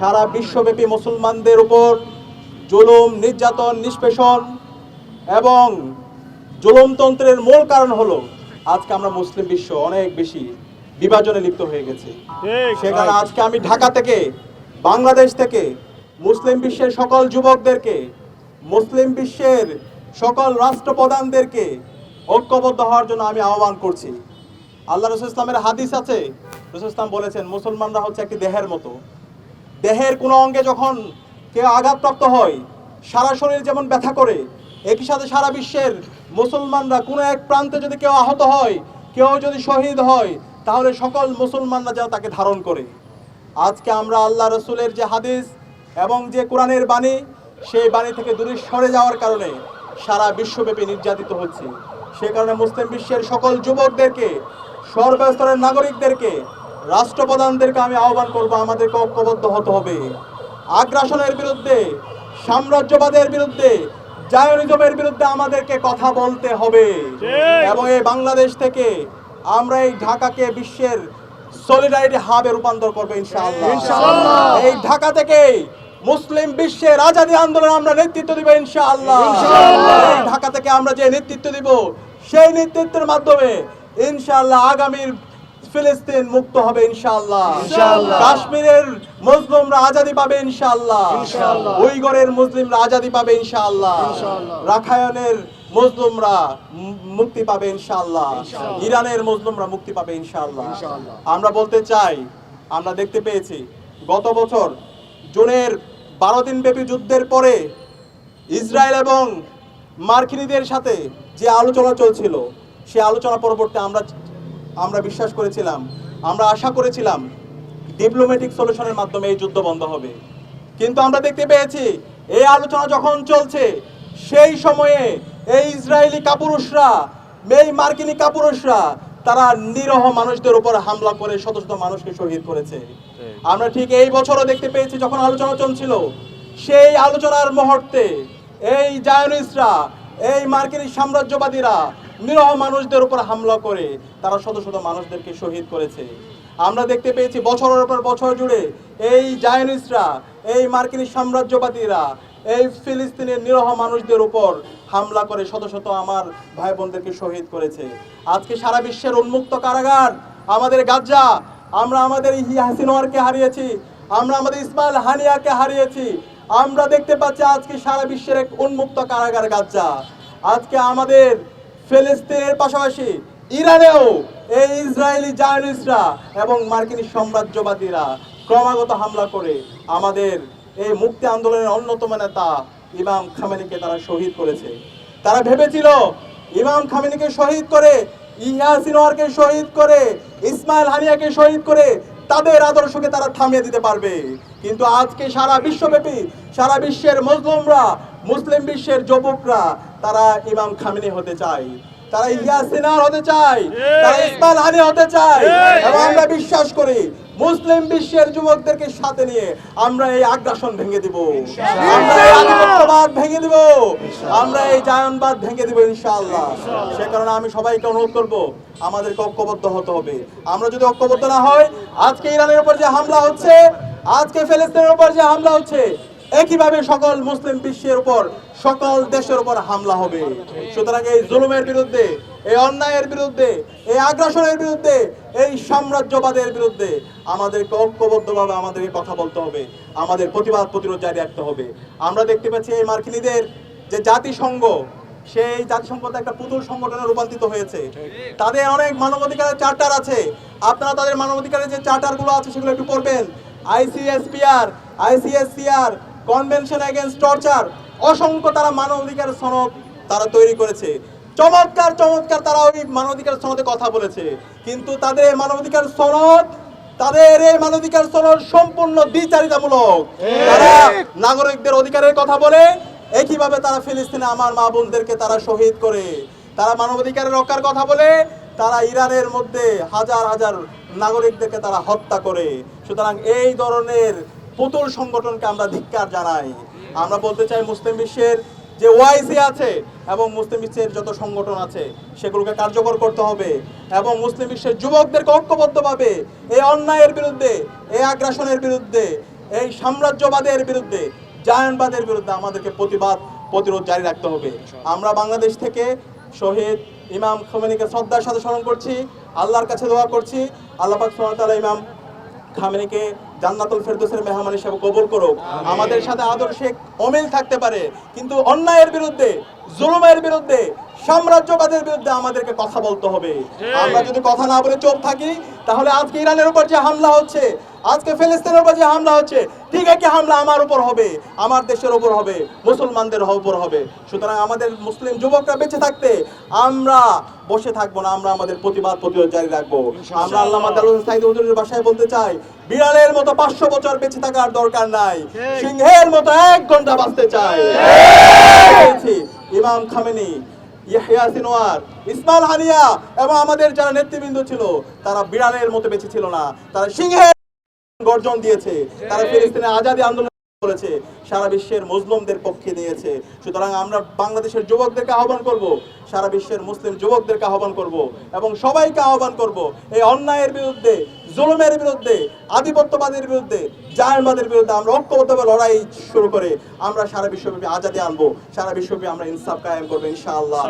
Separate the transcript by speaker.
Speaker 1: সারা বিশ্বব্যাপী মুসলমানদের উপর জুলুম, নির্যাতন, নিষ্পেষণ এবং জুলুমতন্ত্রের মূল কারণ হলো আজকে আমরা মুসলিম বিশ্ব অনেক বেশি বিভাজনে লিপ্ত হয়ে গেছি। সেখানে আজকে আমি ঢাকা থেকে, বাংলাদেশ থেকে মুসলিম বিশ্বের সকল যুবকদেরকে, মুসলিম বিশ্বের সকল রাষ্ট্রপ্রধানদেরকে ঐক্যবদ্ধ হওয়ার জন্য আমি আহ্বান করছি। আল্লাহ রাসূল ইসলামের হাদিস আছে, রাসূল ইসলাম বলেছেন মুসলমানরা হচ্ছে একটি দেহের মতো। দেহের কোনো অঙ্গে যখন কেউ আঘাতপ্রাপ্ত হয় সারা শরীর যেমন ব্যথা করে, একই সাথে সারা বিশ্বের মুসলমানরা কোনো এক প্রান্তে যদি কেউ আহত হয়, কেউ যদি শহীদ হয়, তাহলে সকল মুসলমানরা যেন তাকে ধারণ করে। আজকে আমরা আল্লাহ রসুলের যে হাদিস এবং যে কোরআনের বাণী, সেই বাণী থেকে দূরে সরে যাওয়ার কারণে সারা বিশ্বব্যাপী নির্যাতিত হচ্ছে। সে কারণে মুসলিম বিশ্বের সকল যুবকদেরকে, সর্বস্তরের নাগরিকদেরকে, রাষ্ট্রপ্রধানদেরকে আমি আহ্বান করব, আমাদেরকে ঐক্যবদ্ধ হতে হবে। আগ্রাসনের বিরুদ্ধে, সাম্রাজ্যবাদের বিরুদ্ধে, জায়নিজমের বিরুদ্ধে আমাদেরকে কথা বলতে হবে। এবং এই বাংলাদেশ থেকে আমরা এই ঢাকাকে বিশ্বের সলিডারিটি হাবে রূপান্তর করবো ইনশাআল্লাহ। এই ঢাকা থেকে মুসলিম বিশ্বের আজাদী আন্দোলন আমরা নেতৃত্ব দিব ইনশাআল্লাহ। এই ঢাকা থেকে আমরা যে নেতৃত্ব দিব, সেই নেতৃত্বের মাধ্যমে ইনশাআল্লাহ আগামীর ফিলিস্তিন মুক্ত হবে ইনশাআল্লাহ। কাশ্মীরের মুসলিমরা আজাদী পাবে ইনশাআল্লাহ। উইগরের মুসলিমরা আজাদী পাবে ইনশাআল্লাহ। রাখাইনের মুসলিমরা মুক্তি পাবে ইনশাআল্লাহ। ইরানের মুসলিমরা মুক্তি পাবে ইনশাআল্লাহ। আমরা বলতে চাই, আমরা দেখতে পেয়েছি গত বছর জুনের 12 দিন ব্যাপী যুদ্ধের পরে ইসরায়েল এবং মার্কিনীদের সাথে যে আলোচনা চলছিল, সেই আলোচনা পরবর্তী আমরা বিশ্বাস করেছিলাম, আমরা আশা করেছিলাম ডিপ্লোম্যাটিক সলিউশনের মাধ্যমে এই যুদ্ধ বন্ধ হবে। কিন্তু আমরা দেখতে পেয়েছি এই আলোচনা যখন চলছে, সেই সময়ে এই ইসরায়েলি কাপুরুষরা, এই মার্কিনী কাপুরুষরা তারা নিরহ মানুষদের উপর হামলা করে শত শত মানুষকে শহীদ করেছে। আমরা ঠিক এই বছরও দেখতে পেয়েছি যখন আলোচনা চলছিল, সেই আলোচনার মুহূর্তে এই জায়নিস্টরা, এই মার্কিনী সাম্রাজ্যবাদীরা নিরহ মানুষদের উপর হামলা করে তারা শত শত মানুষদেরকে শহীদ করেছে। আমরা দেখতে পেয়েছি বছরের পর বছর জুড়ে এই জায়নিস্টরা, এই মার্কিনী সাম্রাজ্যবাদীরা এই ফিলিস্তিনের নিরহ মানুষদের উপর হামলা করে শত শত আমার ভাই বোনদেরকে শহীদ করেছে। আজকে সারা বিশ্বের উন্মুক্ত কারাগার আমাদের গাজা, আমরা আমাদের ইয়াহিয়া সিনওয়ারকে হারিয়েছি, আমরা আমাদের ইসমাইল হানিয়াকে হারিয়েছি। আমরা দেখতে পাচ্ছি আজকে সারা বিশ্বের এক উন্মুক্ত কারাগার গাজা। আজকে আমাদের ফিলিস্তিনের পাশাপাশি ইরানেও এই ইসরায়েলি জায়নিস্টরা এবং মার্কিনী সাম্রাজ্যবাদীরা ক্রমাগত হামলা করে আমাদের এই মুক্তি আন্দোলনের অন্যতম নেতা ইমাম খামেনিকে তারা শহীদ করেছে। তারা ভেবেছিল ইমাম খামেনিকে শহীদ করে, ইয়াহিয়া সিনওয়ারকে শহীদ করে, ইসমাইল হানিয়াকে শহীদ করে তাদের আদর্শকে তারা থামিয়ে দিতে পারবে। কিন্তু আজকে সারা বিশ্বব্যাপী, সারা বিশ্বের মুসলিমরা, মুসলিম বিশ্বের যুবকরা তারা ইমাম খামেনি হতে চায়, তারা ইয়াহিয়া সিনওয়ার হতে চায়, তারা ইসমাইল হানিয়া হতে চায়। এবং আমরা বিশ্বাস করি মুসলিম বিশ্বের যুবকদেরকে সাথে নিয়ে আমরা এই আগ্রাসন ভেঙে দিব, আমরা এই আধিপত্যবাদ ভেঙে দিব, আমরা এই জায়নবাদ ভেঙে দিব ইনশাআল্লাহ। সে কারণে আমি সবাইকে অনুরোধ করব, আমাদেরকে ঐক্যবদ্ধ হতে হবে। আমরা যদি ঐক্যবদ্ধ না হয়, আজকে ইরানের উপর যে হামলা হচ্ছে, আজকে ফিলিস্তিনের উপর যে হামলা হচ্ছে, একইভাবে সকল মুসলিম বিশ্বের উপর, সকল দেশের উপর হামলা হবে। সুতরাং এই জুলুমের বিরুদ্ধে, এই অন্যায়ের বিরুদ্ধে, এই আগ্রাসনের বিরুদ্ধে, এই সাম্রাজ্যবাদের বিরুদ্ধে আমাদেরকে ঐক্যবদ্ধভাবে আমাদেরকে কথা বলতে হবে, আমাদের প্রতিবাদ প্রতিরোধ জারি রাখতে হবে। আমরা দেখতে পাচ্ছি এই মার্কিনীদের যে জাতিসংঘ, সেই জাতিসংঘ একটা পুতুল সংগঠনে রূপান্তরিত হয়েছে। তাদের অনেক মানবাধিকারের চার্টার আছে, আপনারা তাদের মানবাধিকারের যে চার্টারগুলো আছে সেগুলো একটু পড়বেন। ICSPR, ICSCR, convention against torture, অসংখ্য তারা মানবাধিকার সনদ তারা তৈরি করেছে। চমৎকার চমৎকার তারা ওই মানবাধিকার সনদে কথা বলেছে, কিন্তু তাদের এই মানবাধিকার সনদ সম্পূর্ণ দ্বিচারিতামূলক। তারা নাগরিকদের অধিকারের কথা বলে, একইভাবে তারা ফিলিস্তিনে আমার মা বোনদেরকে তারা শহীদ করে। তারা মানবাধিকারের রক্ষার কথা বলে, তারা ইরানের মধ্যে হাজার হাজার নাগরিকদেরকে তারা হত্যা করে। সুতরাং এই ধরনের পুতুল সংগঠনকে আমরা ধিক্কার জানাই। আমরা বলতে চাই মুসলিম বিশ্বের যে ওআইসি আছে এবং মুসলিম বিশ্বের যত সংগঠন আছে সেগুলোকে কার্যকর করতে হবে এবং মুসলিম বিশ্বের যুবকদেরকে ঐক্যবদ্ধভাবে এই অন্যায়ের বিরুদ্ধে, এই আগ্রাসনের বিরুদ্ধে, এই সাম্রাজ্যবাদের বিরুদ্ধে, জায়ানবাদের বিরুদ্ধে আমাদেরকে প্রতিরোধ জারি রাখতে হবে। আমরা বাংলাদেশ থেকে শহীদ ইমাম খামেনিকে শ্রদ্ধার সাথে স্মরণ করছি, আল্লাহর কাছে দোয়া করছি আল্লাহ পাক সুবহানাহু ওয়া তাআলা ইমাম খামেনিকে জান্নাতুল ফেরদৌসের মেহমান হিসেবে কবুল করুক। আমাদের সাথে আদর্শে অমিল থাকতে পারে, কিন্তু অন্যায়ের বিরুদ্ধে, জুলুমের বিরুদ্ধে, সাম্রাজ্যবাদের বিরুদ্ধে আমাদেরকে কথা বলতে হবে। আমরা যদি কথা না বলে চুপ থাকি, তাহলে আজকে ইরানের উপর যে হামলা হচ্ছে, আজকে ফিলিস্তিনের উপর যে হামলা হচ্ছে, ঠিক একই হামলা আমার উপর হবে, আমার দেশের উপর হবে, মুসলমানদের উপর হবে। সুতরাং আমাদের মুসলিম যুবকরা বেঁচে থাকতে আমরা বসে থাকবো না, আমরা আমাদের প্রতিরোধ জারি রাখবো। আমরা আল্লামা দারুল সাইদ হুজুরের ভাষায় বলতে চাই, বিড়ালের মতো 500 বছর বেঁচে থাকার দরকার নাই, সিংহের মতো 1 ঘন্টা বাঁচতে চাই। ইমাম খামেনি, ইয়াহইয়া সিনওয়ার, ইসমাইল হানিয়া এবং আমাদের যারা নেতৃবৃন্দ ছিল, তারা বিড়ালের মতো বেঁচে ছিল না, তারা সিংহের গর্জন দিয়েছে, তারা ফিলিস্তিনের আজাদী আন্দোলন করেছে, সারা বিশ্বের মুসলিমদের পক্ষে নিয়েছে। সুতরাং আমরা বাংলাদেশের যুবকদেরকে আহ্বান করব, সারা বিশ্বের মুসলিম যুবকদেরকে আহ্বান করব এবং সবাইকে আহ্বান করব, এই অন্যায়ের বিরুদ্ধে, জুলুমের বিরুদ্ধে, আধিপত্যবাদের বিরুদ্ধে, জায়ানবাদের বিরুদ্ধে আমরা ঐক্যবদ্ধভাবে লড়াই শুরু করে আমরা সারা বিশ্বব্যাপী আজাদী আনবো, সারা বিশ্বব্যাপী আমরা ইনসাফ কায়েম করবো ইনশাআল্লাহ।